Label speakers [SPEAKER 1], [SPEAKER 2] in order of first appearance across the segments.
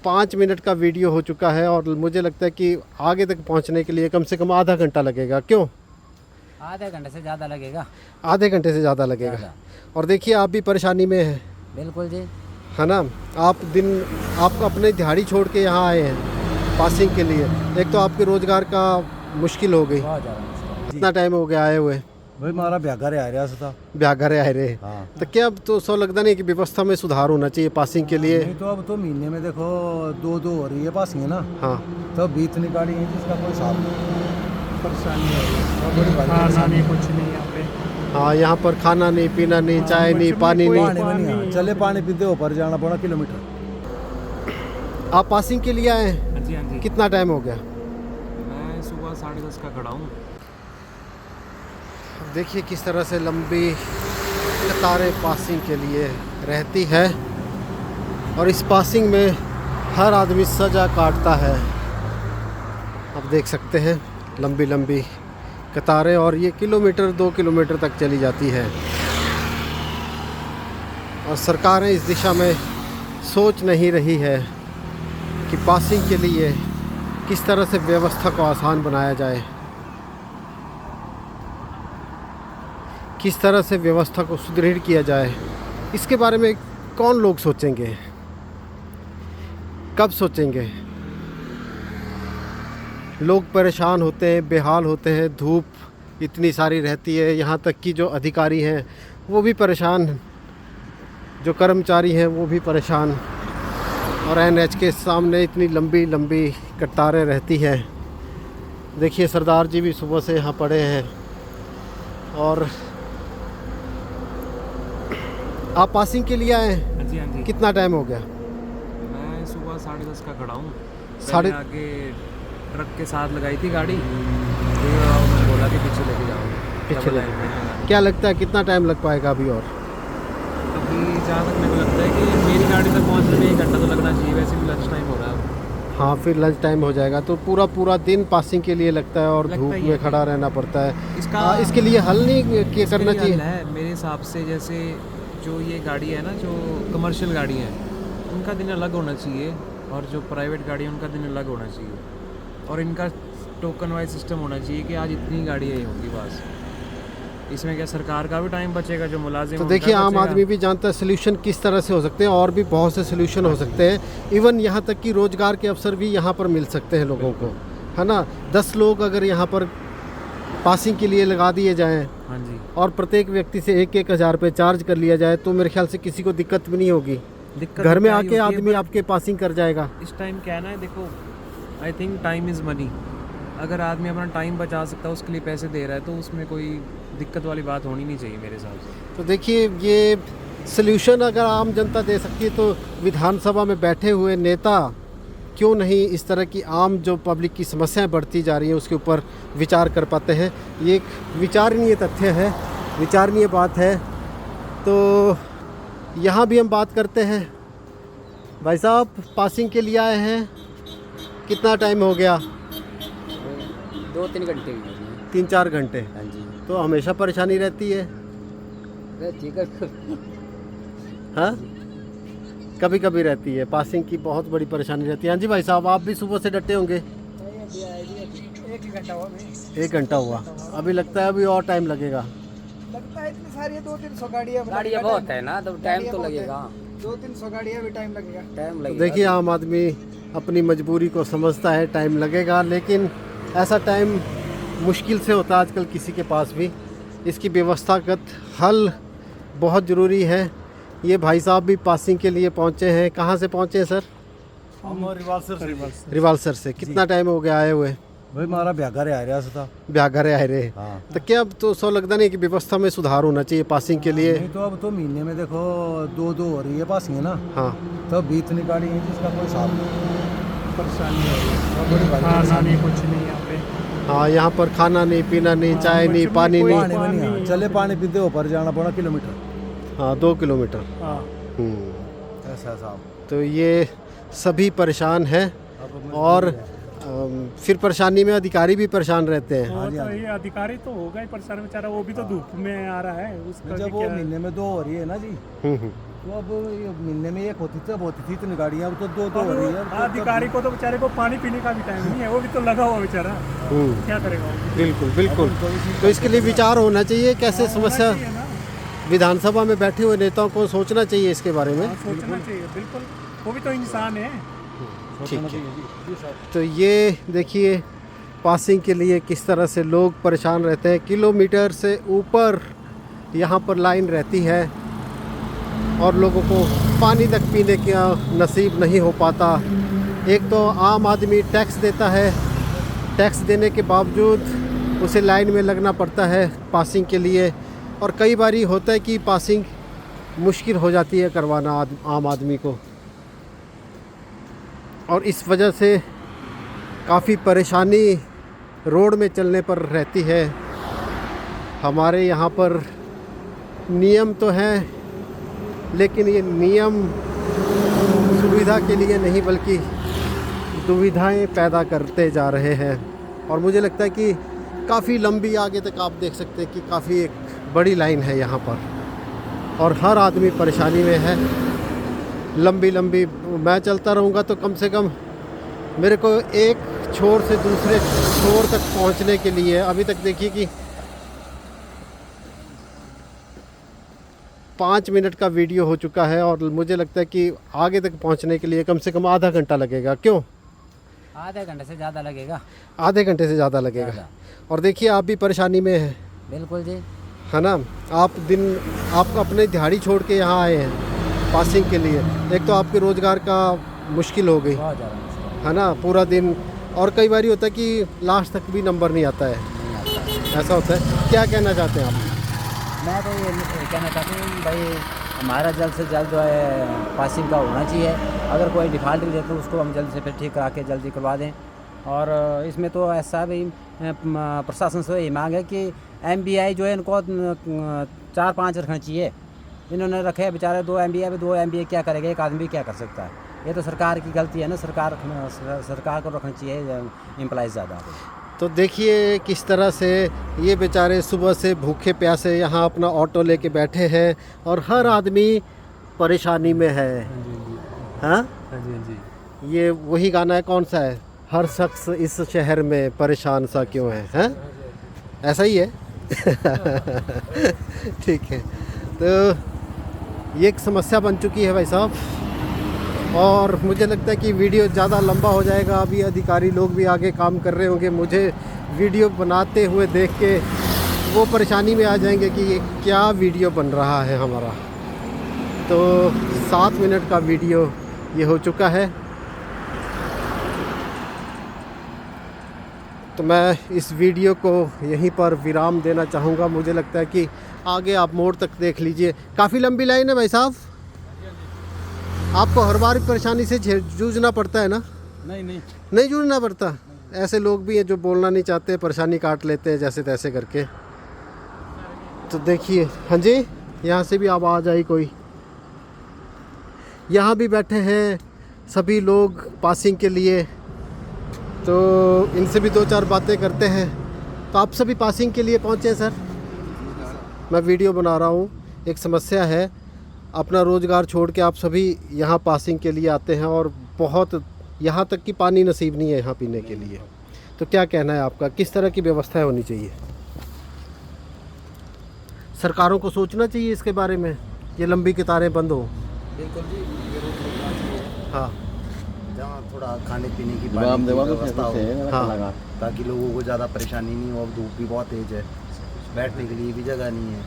[SPEAKER 1] 5 minute का video हो चुका है और मुझे लगता है कि आगे तक पहुंचने के लिए कम से कम आधा घंटा लगेगा। क्यों?
[SPEAKER 2] आधे घंटे से ज़्यादा लगेगा।
[SPEAKER 1] आधे घंटे से ज़्यादा लगेगा।
[SPEAKER 2] ज़्यादा।
[SPEAKER 1] और देखिए आप भी परेशानी में हैं,
[SPEAKER 2] बिल्कुल जी।
[SPEAKER 1] है ना। आप अपने दिहाड़ी छोड़ के यहाँ आए हैं पासिंग के लिए। एक तो आपके रोज़गार का मुश्किल हो गई।
[SPEAKER 2] बहुत ज़्यादा मुश्किल।
[SPEAKER 1] कितना टाइम हो गया आए हुए?
[SPEAKER 3] भाई मारा ब्याघर आ रहा था।
[SPEAKER 1] ब्याघर आए रहे।
[SPEAKER 3] हाँ।
[SPEAKER 1] तो क्या अब तो सो लगता नहीं कि व्यवस्था में सुधार होना चाहिए पासिंग के लिए?
[SPEAKER 3] नहीं तो अब तो महीने में देखो दो हो रही है पासिंग ना।
[SPEAKER 1] हाँ।
[SPEAKER 3] तो बीत निकाली है जिसका कोई हिसाब नहीं।
[SPEAKER 4] परेशानी है,
[SPEAKER 3] बड़ी भारी
[SPEAKER 4] खाना
[SPEAKER 3] परेशानी।
[SPEAKER 4] नहीं, कुछ नहीं यहाँ पे।
[SPEAKER 1] हाँ, यहाँ पर खाना नहीं, पीना नहीं, चाय नहीं,
[SPEAKER 4] कुछ भी,
[SPEAKER 1] पानी
[SPEAKER 4] कोई
[SPEAKER 1] नहीं।
[SPEAKER 3] पानी में नहीं
[SPEAKER 4] पानी-
[SPEAKER 3] हाँ। चले पानी पीते ऊपर जाना पड़ा किलोमीटर।
[SPEAKER 1] आप पासिंग के लिए आए हैं?
[SPEAKER 4] हाँ जी, हाँ जी।
[SPEAKER 1] कितना टाइम हो गया?
[SPEAKER 4] मैं सुबह 10:30 का खड़ा हूँ।
[SPEAKER 1] देखिए किस तरह से लंबी कतारें पासिंग के लिए रहती है और इस पासिंग में हर आदमी सजा काटता है। आप देख सकते हैं लंबी लंबी कतारें और ये किलोमीटर 2 किलोमीटर तक चली जाती है और सरकारें इस दिशा में सोच नहीं रही है कि पासिंग के लिए किस तरह से व्यवस्था को आसान बनाया जाए, किस तरह से व्यवस्था को सुदृढ़ किया जाए। इसके बारे में कौन लोग सोचेंगे, कब सोचेंगे? लोग परेशान होते हैं, बेहाल होते हैं, धूप इतनी सारी रहती है, यहाँ तक कि जो अधिकारी हैं वो भी परेशान, जो कर्मचारी हैं वो भी परेशान और NH के सामने इतनी लंबी लंबी कतारें रहती हैं। देखिए सरदार जी भी सुबह से यहाँ पड़े हैं। और आप पासिंग के लिए आए हैं?
[SPEAKER 4] हाँ जी, हाँ जी।
[SPEAKER 1] कितना टाइम हो गया?
[SPEAKER 4] मैं सुबह 10:30 का खड़ा हूँ।
[SPEAKER 1] साढ़े-
[SPEAKER 4] पहले आगे ट्रक के साथ लगाई थी गाड़ी, फिर उन्होंने बोला कि पीछे लेके जाओ।
[SPEAKER 1] पीछे
[SPEAKER 4] डबल
[SPEAKER 1] लेके-
[SPEAKER 4] लाइन में।
[SPEAKER 1] क्या लगता है कितना टाइम लग पाएगा अभी? और
[SPEAKER 4] अभी जहाँ तक मेरे को लगता है कि मेरी गाड़ी तक पहुँचने में 1 घंटा तो लगना चाहिए। वैसे भी लंच टाइम हो रहा है।
[SPEAKER 1] हाँ, फिर लंच टाइम हो जाएगा तो पूरा दिन पासिंग के लिए लगता है और
[SPEAKER 4] लगता
[SPEAKER 1] धूप
[SPEAKER 4] ही
[SPEAKER 1] में
[SPEAKER 4] है।
[SPEAKER 1] खड़ा रहना पड़ता है।
[SPEAKER 4] इसका
[SPEAKER 1] इसके लिए हल नहीं
[SPEAKER 4] इसके
[SPEAKER 1] करना
[SPEAKER 4] लिए
[SPEAKER 1] चाहिए?
[SPEAKER 4] हल है मेरे हिसाब से। जैसे जो ये गाड़ी है ना, जो कमर्शियल गाड़ी है, उनका दिन अलग होना चाहिए और जो प्राइवेट गाड़ी है उनका दिन अलग होना चाहिए और इनका टोकन वाइज सिस्टम होना चाहिए कि आज इतनी गाड़ियाँ होंगी बस। इसमें क्या सरकार का भी टाइम बचेगा, जो मुलाजिम
[SPEAKER 1] तो
[SPEAKER 4] हैं,
[SPEAKER 1] देखिए
[SPEAKER 4] उनका
[SPEAKER 1] आम
[SPEAKER 4] बचेगा।
[SPEAKER 1] आदमी भी जानता है सोल्यूशन किस तरह से हो सकते हैं और भी बहुत से सोल्यूशन हो सकते हैं। इवन यहाँ तक कि रोज़गार के अवसर भी यहाँ पर मिल सकते हैं लोगों को, है ना। 10 लोग अगर यहाँ पर पासिंग के लिए लगा दिए जाएं
[SPEAKER 4] हाँ जी।
[SPEAKER 1] और प्रत्येक व्यक्ति से 1-1 हज़ार रुपये चार्ज कर लिया जाए तो मेरे ख्याल से किसी को दिक्कत भी नहीं होगी।
[SPEAKER 4] दिक्कत
[SPEAKER 1] घर में
[SPEAKER 4] क्या ही
[SPEAKER 1] आके
[SPEAKER 4] होती है,
[SPEAKER 1] आदमी
[SPEAKER 4] पर
[SPEAKER 1] आपके पासिंग कर जाएगा।
[SPEAKER 4] इस टाइम क्या है ना, देखो I think time is money. अगर आदमी अपना टाइम बचा सकता है, उसके लिए पैसे दे रहा है, तो उसमें कोई दिक्कत वाली बात होनी नहीं चाहिए मेरे हिसाब से।
[SPEAKER 1] तो देखिए ये सल्यूशन अगर आम जनता दे सकती है तो विधानसभा में बैठे हुए नेता क्यों नहीं इस तरह की आम जो पब्लिक की समस्याएं बढ़ती जा रही हैं उसके ऊपर विचार कर पाते हैं। ये एक विचारणीय तथ्य है, विचारणीय बात है। तो यहाँ भी हम बात करते हैं। भाई साहब पासिंग के लिए आए हैं, कितना टाइम हो गया?
[SPEAKER 2] 2-3 घंटे हुए हैं।
[SPEAKER 1] 3-4 घंटे।
[SPEAKER 2] हाँ जी।
[SPEAKER 1] तो हमेशा परेशानी रहती है?
[SPEAKER 2] ठीक है।
[SPEAKER 1] हाँ, कभी कभी रहती है। पासिंग की बहुत बड़ी परेशानी रहती है। हाँ जी भाई साहब, आप भी सुबह से डटे होंगे?
[SPEAKER 5] 1 घंटा हुआ भाई।
[SPEAKER 1] 1 घंटा हुआ, अभी लगता है अभी और टाइम लगेगा।
[SPEAKER 5] लगता है इतनी सारी है, 200-300 गाड़ियाँ।
[SPEAKER 2] गाड़ियाँ बहुत है ना, तो टाइम तो लगेगा।
[SPEAKER 5] 200-300 गाड़ियाँ भी टाइम लगेगा।
[SPEAKER 2] टाइम
[SPEAKER 1] तो
[SPEAKER 2] लगेगा।
[SPEAKER 1] देखिए आम आदमी अपनी मजबूरी को समझता है, टाइम लगेगा, लेकिन ऐसा टाइम मुश्किल से होता है आजकल किसी के पास भी। इसकी व्यवस्थागत हल बहुत ज़रूरी है। ये भाई साहब भी पासिंग के लिए पहुँचे हैं। कहाँ से पहुँचे हैं सर?
[SPEAKER 3] हम रिवाल्सर
[SPEAKER 1] रिवाल्सर से। कितना टाइम हो गया आए हुए?
[SPEAKER 3] भाई मारा ब्याघर आ रहा था।
[SPEAKER 1] ब्याघर आए रहे।
[SPEAKER 3] हाँ।
[SPEAKER 1] तो क्या अब तो सो लगता नहीं कि व्यवस्था में सुधार होना चाहिए पासिंग के लिए?
[SPEAKER 3] नहीं तो अब तो महीने में देखो दो हो रही है पासिंग ना।
[SPEAKER 1] हाँ।
[SPEAKER 3] तो बीत निकाली है जिसका कोई हिसाब नहीं।
[SPEAKER 4] परेशानी है,
[SPEAKER 3] बड़ी भारी
[SPEAKER 4] खाना
[SPEAKER 3] परेशानी।
[SPEAKER 4] नहीं, कुछ नहीं यहाँ पे।
[SPEAKER 1] हाँ, यहाँ पर खाना नहीं, पीना नहीं, चाय नहीं, पानी
[SPEAKER 4] कोई-
[SPEAKER 1] नहीं।
[SPEAKER 3] पानी में नहीं हाँ। चले पानी पीते ऊपर जाना पड़ा किलोमीटर।
[SPEAKER 1] हाँ, 2 किलोमीटर।
[SPEAKER 4] हाँ।
[SPEAKER 3] ऐसा साहब।
[SPEAKER 1] तो ये सभी परेशान हैं और फिर परेशानी में अधिकारी भी परेशान रहते हैं।
[SPEAKER 4] वो तो ये अधिकारी तो होगा ही परेशान बेचारा, वो भी तो धूप में आ रहा है, उसका
[SPEAKER 3] जब
[SPEAKER 4] भी
[SPEAKER 3] वो
[SPEAKER 4] क्या है।
[SPEAKER 3] महीने में 2 हो रही है ना जी।
[SPEAKER 1] हम्म, हम्म।
[SPEAKER 3] तो अब ये महीने में एक होती तब होती थी इतनी गाड़ियाँ, अब तो दो दो हो रही है।
[SPEAKER 6] अब अधिकारी को तो बेचारे को पानी पीने का भी टाइम नहीं है, वो भी तो लगा हुआ बेचारा, क्या करेगा वो?
[SPEAKER 1] बिल्कुल बिल्कुल। तो इसके लिए विचार होना चाहिए, कैसे समस्या
[SPEAKER 6] चाहिए ना,
[SPEAKER 1] विधानसभा में बैठे हुए नेताओं को सोचना चाहिए इसके बारे में।
[SPEAKER 6] हाँ, सोचना चाहिए बिल्कुल, वो भी तो इंसान है।
[SPEAKER 1] ठीक है। तो ये देखिए पासिंग के लिए किस तरह से लोग परेशान रहते हैं, किलोमीटर से ऊपर यहाँ पर लाइन रहती है और लोगों को पानी तक पीने का नसीब नहीं हो पाता। एक तो आम आदमी टैक्स देता है, टैक्स देने के बावजूद उसे लाइन में लगना पड़ता है पासिंग के लिए, और कई बारी होता है कि पासिंग मुश्किल हो जाती है करवाना आम आदमी को, और इस वजह से काफ़ी परेशानी रोड में चलने पर रहती है। हमारे यहाँ पर नियम तो हैं, लेकिन ये नियम सुविधा के लिए नहीं बल्कि दुविधाएं पैदा करते जा रहे हैं। और मुझे लगता है कि काफ़ी लंबी, आगे तक आप देख सकते हैं कि काफ़ी एक बड़ी लाइन है यहाँ पर, और हर आदमी परेशानी में है। लंबी लंबी मैं चलता रहूँगा तो कम से कम मेरे को एक छोर से दूसरे छोर तक पहुँचने के लिए, अभी तक देखिए कि 5 मिनट का वीडियो हो चुका है, और मुझे लगता है कि आगे तक पहुंचने के लिए कम से कम आधा घंटा लगेगा। क्यों?
[SPEAKER 2] आधे घंटे से ज़्यादा लगेगा।
[SPEAKER 1] आधे घंटे से ज़्यादा लगेगा। और देखिए आप भी परेशानी में हैं।
[SPEAKER 2] बिल्कुल जी।
[SPEAKER 1] है ना, आप अपने दिहाड़ी छोड़ के यहाँ आए हैं पासिंग के लिए। एक तो आपके रोज़गार का मुश्किल हो गई,
[SPEAKER 2] बहुत ज़्यादा मुश्किल
[SPEAKER 1] है ना, पूरा दिन, और कई बार होता है कि लास्ट तक भी नंबर नहीं आता है, ऐसा होता है। क्या कहना चाहते हैं आप?
[SPEAKER 2] मैं तो ये कहना चाहती हूँ भाई, हमारा जल्द से जल्द जो है पासिंग का होना चाहिए। अगर कोई डिफ़ॉल्ट भी दे तो उसको हम जल्द से फिर ठीक करा के जल्दी करवा दें। और इसमें तो ऐसा भी प्रशासन से ये मांग है कि MBI जो है इनको 4-5 रखना चाहिए। इन्होंने रखे बेचारे 2 MBI पे, 2 MBI क्या करेगा, एक आदमी क्या कर सकता है? ये तो सरकार की गलती है ना, सरकार को रखना चाहिए एम्प्लॉइज़ ज़्यादा।
[SPEAKER 1] तो देखिए किस तरह से ये बेचारे सुबह से भूखे प्यासे यहाँ अपना ऑटो लेके बैठे हैं, और हर आदमी परेशानी में है। हाँ जी। ये वही गाना है, कौन सा है? हर शख्स इस शहर में परेशान सा क्यों है, हैं? ऐसा ही है। ठीक है। तो ये एक समस्या बन चुकी है भाई साहब, और मुझे लगता है कि वीडियो ज़्यादा लंबा हो जाएगा। अभी अधिकारी लोग भी आगे काम कर रहे होंगे, मुझे वीडियो बनाते हुए देख के वो परेशानी में आ जाएंगे कि ये क्या वीडियो बन रहा है हमारा। तो 7 मिनट का वीडियो ये हो चुका है। तो मैं इस वीडियो को यहीं पर विराम देना चाहूँगा। मुझे लगता है कि आगे आप मोड़ तक देख लीजिए, काफ़ी लंबी लाइन है भाई साहब। आपको हर बार परेशानी से जूझना पड़ता है ना? नहीं जूझना पड़ता। ऐसे लोग भी हैं जो बोलना नहीं चाहते, परेशानी काट लेते हैं जैसे तैसे करके। तो देखिए, हाँ जी, यहाँ से भी आवाज़ आई कोई। यहाँ भी बैठे हैं सभी लोग पासिंग के लिए, तो इनसे भी 2-4 बातें करते हैं। तो आप सभी पासिंग के लिए पहुँचे हैं? सर, मैं वीडियो बना रहा हूँ। एक समस्या है, अपना रोज़गार छोड़ के आप सभी यहाँ पासिंग के लिए आते हैं, और बहुत यहाँ तक कि पानी नसीब नहीं है यहाँ पीने के लिए। तो क्या कहना है आपका, किस तरह की व्यवस्थाएं होनी चाहिए? सरकारों को सोचना चाहिए इसके बारे में, ये लंबी कतारें बंद हो।
[SPEAKER 3] बिल्कुल जी।
[SPEAKER 1] हाँ,
[SPEAKER 3] जहाँ थोड़ा खाने पीने की पानी की व्यवस्था हो,
[SPEAKER 1] हाँ,
[SPEAKER 3] ताकि लोगों को ज़्यादा परेशानी नहीं हो। अब धूप भी बहुत तेज़ है, बैठने के लिए भी जगह नहीं है।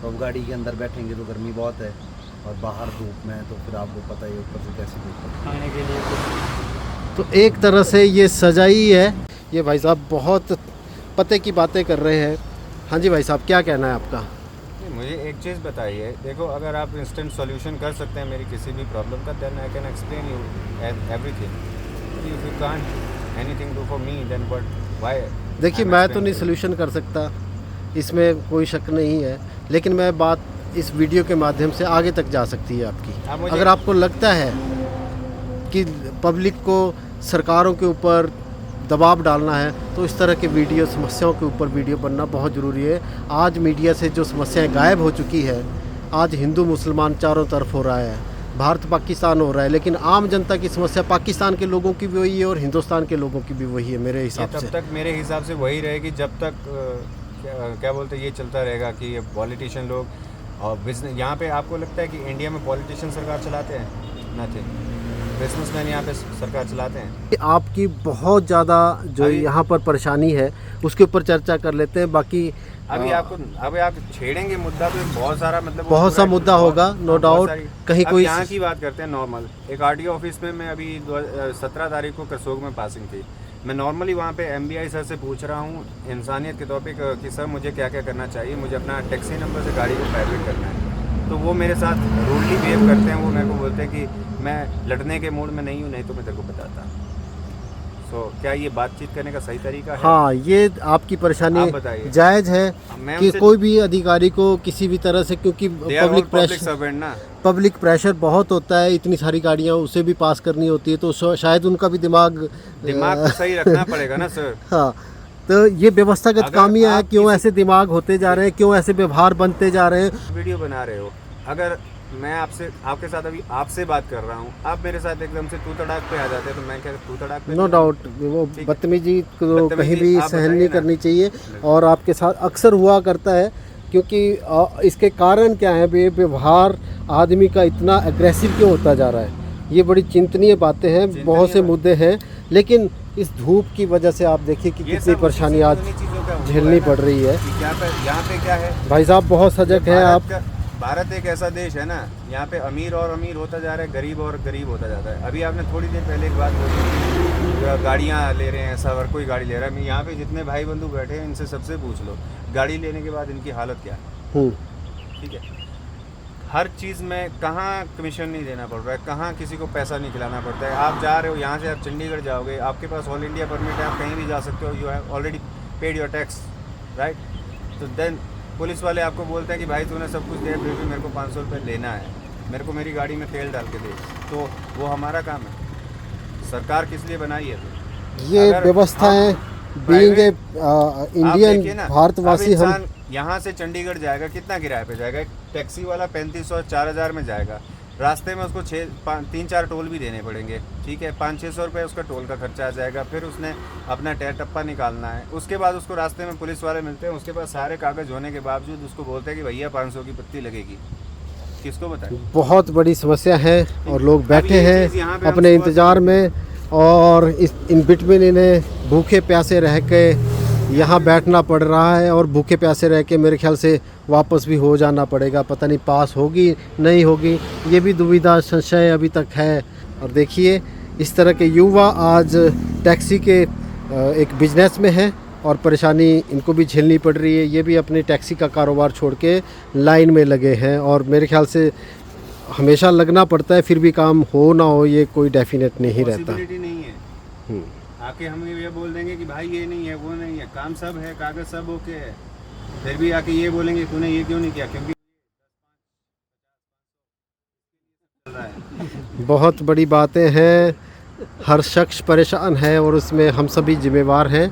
[SPEAKER 3] तो अब गाड़ी के अंदर बैठेंगे तो गर्मी बहुत है, और बाहर धूप में है तो फिर आपको पता ही है ऊपर से कैसी धूप
[SPEAKER 6] खाने के लिए
[SPEAKER 1] तो एक तरह से ये सजाई है। ये भाई साहब बहुत पते की बातें कर रहे हैं। हाँ जी भाई साहब, क्या कहना है आपका?
[SPEAKER 7] मुझे एक चीज़ बताइए, देखो, अगर आप इंस्टेंट सॉल्यूशन कर सकते हैं मेरी किसी भी प्रॉब्लम का, then I can explain you everything. If you can't anything do for me, then why?
[SPEAKER 1] देखिए, मैं तो नहीं सोल्यूशन कर सकता, इसमें कोई शक नहीं है, लेकिन मैं बात इस वीडियो के माध्यम से आगे तक जा सकती है आपकी। अगर आपको लगता है कि पब्लिक को सरकारों के ऊपर दबाव डालना है, तो इस तरह के वीडियो, समस्याओं के ऊपर वीडियो बनना बहुत ज़रूरी है। आज मीडिया से जो समस्याएं गायब हो चुकी है, आज हिंदू मुसलमान चारों तरफ हो रहा है, भारत पाकिस्तान हो रहा है, लेकिन आम जनता की समस्या पाकिस्तान के लोगों की भी वही है और हिंदुस्तान के लोगों की भी वही है मेरे
[SPEAKER 7] ये
[SPEAKER 1] हिसाब
[SPEAKER 7] तब
[SPEAKER 1] से।
[SPEAKER 7] तक मेरे हिसाब से वही रहेगी जब तक क्या बोलते हैं, ये चलता रहेगा कि ये पॉलिटिशियन लोग और बिजनेस। यहाँ पे आपको लगता है कि इंडिया में पॉलिटिशियन सरकार चलाते हैं? नथिंग। बिजनेसमैन यहाँ पे सरकार चलाते हैं।
[SPEAKER 1] आपकी बहुत ज़्यादा जो
[SPEAKER 7] अभी-
[SPEAKER 1] यहाँ पर परेशानी है उसके ऊपर चर्चा कर लेते हैं। बाकी
[SPEAKER 7] अभी आप छेड़ेंगे मुद्दा तो बहुत सारा, मतलब वो
[SPEAKER 1] बहुत सा
[SPEAKER 7] पूरा-
[SPEAKER 1] मुद्दा होगा, नो
[SPEAKER 7] बहुत
[SPEAKER 1] डाउट।
[SPEAKER 7] सारी-
[SPEAKER 1] कहीं
[SPEAKER 7] अब
[SPEAKER 1] कोई
[SPEAKER 7] यहाँ की बात करते हैं नॉर्मल। एक आरटीओ ऑफिस में मैं अभी 17 तारीख को करसोग में पासिंग थी। मैं नॉर्मली वहाँ पे एमबीआई सर से पूछ रहा हूँ इंसानियत के टॉपिक कि सर मुझे क्या क्या करना चाहिए, मुझे अपना टैक्सी नंबर से गाड़ी को प्राइवेट करना है। तो वो मेरे साथ रूडली बिहेव करते हैं। वो मेरे को बोलते हैं कि मैं लड़ने के मूड में नहीं हूँ, नहीं तो मैं तेरे को बताता। सो क्या ये बातचीत करने का सही तरीका है?
[SPEAKER 1] हाँ, ये आपकी
[SPEAKER 7] आप
[SPEAKER 1] परेशानी
[SPEAKER 7] बताइए।
[SPEAKER 1] जायज़ है
[SPEAKER 7] मैं
[SPEAKER 1] कि
[SPEAKER 7] उनसे-
[SPEAKER 1] कोई भी अधिकारी को किसी भी तरह से, क्योंकि
[SPEAKER 7] They are all
[SPEAKER 1] public
[SPEAKER 7] public
[SPEAKER 1] pressure
[SPEAKER 7] servant ना।
[SPEAKER 1] बहुत होता है, इतनी सारी गाड़ियाँ उसे भी पास करनी होती है, तो शायद उनका भी दिमाग
[SPEAKER 7] दिमाग तो सही रखना पड़ेगा ना सर।
[SPEAKER 1] हाँ, तो ये व्यवस्थागत
[SPEAKER 7] अगर
[SPEAKER 1] खामियां हैं।
[SPEAKER 7] आप
[SPEAKER 1] क्यों
[SPEAKER 7] किसी-
[SPEAKER 1] ऐसे दिमाग होते जा रहे हैं, क्यों ऐसे व्यवहार बनते जा रहे हैं?
[SPEAKER 7] वीडियो बना रहे हो, अगर मैं आपके साथ अभी आपसे बात कर रहा हूँ, आप मेरे साथ एकदम से तू तड़ाक पे आ जाते हैं, तो मैं क्या तू तड़ाक पे
[SPEAKER 1] नो
[SPEAKER 7] नहीं
[SPEAKER 1] डाउट, वो
[SPEAKER 7] ठीक है।
[SPEAKER 1] बदतमीजी को
[SPEAKER 7] बदतमीजी
[SPEAKER 1] कहीं भी
[SPEAKER 7] आप
[SPEAKER 1] सहन
[SPEAKER 7] बताइए
[SPEAKER 1] नहीं
[SPEAKER 7] ना।
[SPEAKER 1] करनी चाहिए और आपके साथ अक्सर हुआ करता है। क्योंकि इसके कारण क्या है, व्यवहार आदमी का इतना एग्रेसिव क्यों होता जा रहा है, ये बड़ी चिंतनीय बातें हैं। बहुत से
[SPEAKER 7] बात।
[SPEAKER 1] मुद्दे हैं, लेकिन इस धूप की वजह से आप देखिए कि
[SPEAKER 7] ये
[SPEAKER 1] कितनी
[SPEAKER 7] सब
[SPEAKER 1] परेशानी
[SPEAKER 7] उन्हीं
[SPEAKER 1] आज
[SPEAKER 7] चीज़ों का हुआ
[SPEAKER 1] झेलनी
[SPEAKER 7] है ना,
[SPEAKER 1] पड़ रही है।
[SPEAKER 7] कि यहाँ पे क्या है,
[SPEAKER 1] भाई साहब बहुत सजग हैं आप।
[SPEAKER 7] भारत एक ऐसा देश है ना, यहाँ पे अमीर और अमीर होता जा रहा है, गरीब और गरीब होता जाता है। अभी आपने थोड़ी देर पहले एक बात बोली, गाड़ियाँ ले रहे हैं सब, हर कोई गाड़ी ले रहा है। यहाँ पे जितने भाई बंधु बैठे हैं इनसे सबसे पूछ लो, गाड़ी लेने के बाद इनकी हालत क्या है। ठीक है, हर चीज़ में कहाँ कमीशन नहीं देना पड़ रहा है, कहाँ किसी को पैसा नहीं खिलाना पड़ता है। आप जा रहे हो यहाँ से, आप चंडीगढ़ जाओगे, आपके पास ऑल इंडिया परमिट है, आप कहीं भी जा सकते हो, you have already paid your tax, right. तो देन पुलिस वाले आपको बोलते हैं कि भाई तूने सब कुछ दिया, फिर भी मेरे को 500 रुपये लेना है, मेरे को मेरी गाड़ी में तेल डाल के दे। तो वो हमारा काम है। सरकार किस लिए बनाई है?
[SPEAKER 1] ये
[SPEAKER 7] अगर
[SPEAKER 1] व्यवस्थाएं
[SPEAKER 7] हम
[SPEAKER 1] बीइंग ए
[SPEAKER 7] आप
[SPEAKER 1] इंडियन
[SPEAKER 7] देखिए ना,
[SPEAKER 1] भारतवासी,
[SPEAKER 7] अब
[SPEAKER 1] हम
[SPEAKER 7] इंसान यहाँ से चंडीगढ़ जाएगा, कितना किराए पे जाएगा? एक टैक्सी वाला 3500-4000 में जाएगा, रास्ते में उसको 3-4 टोल भी देने पड़ेंगे। ठीक है, 500-600 रुपये उसका टोल का खर्चा आ जाएगा। फिर उसने अपना टैर टप्पा निकालना है, उसके बाद उसको रास्ते में पुलिस वाले मिलते हैं, उसके पास सारे कागज़ होने के बावजूद उसको बोलते हैं कि भैया 500 की पत्ती लगेगी। किसको बताएं?
[SPEAKER 1] बहुत बड़ी समस्या है और लोग बैठे
[SPEAKER 7] ये चीज़ यहाँ
[SPEAKER 1] हैं
[SPEAKER 7] पे हम
[SPEAKER 1] अपने
[SPEAKER 7] सुबह से-
[SPEAKER 1] इंतज़ार में, और इस इन बिटवीन इन्हें भूखे प्यासे रह के यहाँ बैठना पड़ रहा है और भूखे प्यासे रह के मेरे ख्याल से वापस भी हो जाना पड़ेगा। पता नहीं पास होगी नहीं होगी, ये भी दुविधा संशय अभी तक है। और देखिए इस तरह के युवा आज टैक्सी के एक बिजनेस में हैं और परेशानी इनको भी झेलनी पड़ रही है। ये भी अपने टैक्सी का कारोबार छोड़ के लाइन में लगे हैं और मेरे ख्याल से हमेशा लगना पड़ता है, फिर भी काम हो ना हो ये कोई डेफिनेट नहीं रहता।
[SPEAKER 7] पॉसिबिलिटी नहीं है। आके हम ये बोल देंगे कि भाई ये नहीं है, वो नहीं है, काम सब है, कागज सब ओके है, फिर भी आके ये बोलेंगे तूने ये क्यों नहीं किया, क्योंकि चल रहा है।
[SPEAKER 1] बहुत बड़ी बातें हैं, हर शख्स परेशान है और उसमें हम सभी जिम्मेवार हैं।